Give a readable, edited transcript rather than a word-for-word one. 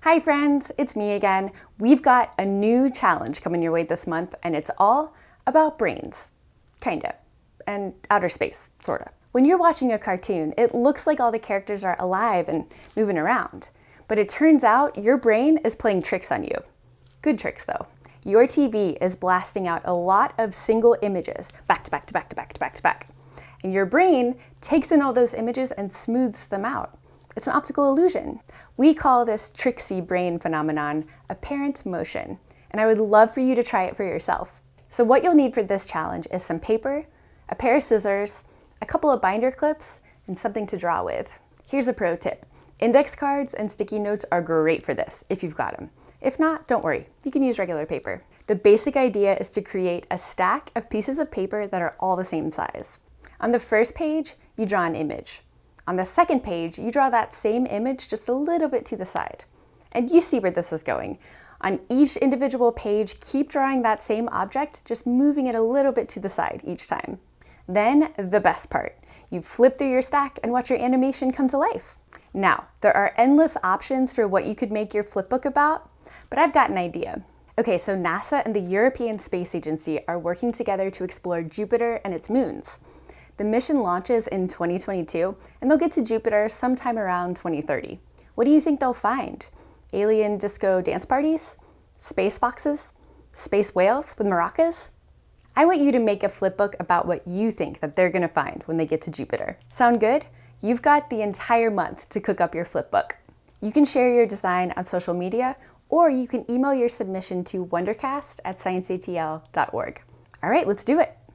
Hi friends, it's me again. We've got a new challenge coming your way this month, and it's all about brains. Kinda. And outer space, sorta. When you're watching a cartoon, it looks like all the characters are alive and moving around. But it turns out your brain is playing tricks on you. Good tricks though. Your TV is blasting out a lot of single images, back to back to back to back to back to back. And your brain takes in all those images and smooths them out. It's an optical illusion. We call this tricksy brain phenomenon apparent motion, and I would love for you to try it for yourself. So what you'll need for this challenge is some paper, a pair of scissors, a couple of binder clips, and something to draw with. Here's a pro tip. Index cards and sticky notes are great for this, if you've got them. If not, don't worry, you can use regular paper. The basic idea is to create a stack of pieces of paper that are all the same size. On the first page, you draw an image. On the second page, you draw that same image just a little bit to the side. And you see where this is going. On each individual page, keep drawing that same object, just moving it a little bit to the side each time. Then, the best part. You flip through your stack and watch your animation come to life. Now, there are endless options for what you could make your flipbook about, but I've got an idea. Okay, so NASA and the European Space Agency are working together to explore Jupiter and its moons. The mission launches in 2022, and they'll get to Jupiter sometime around 2030. What do you think they'll find? Alien disco dance parties? Space foxes? Space whales with maracas? I want you to make a flipbook about what you think that they're gonna find when they get to Jupiter. Sound good? You've got the entire month to cook up your flipbook. You can share your design on social media, or you can email your submission to wondercast@scienceatl.org. All right, let's do it.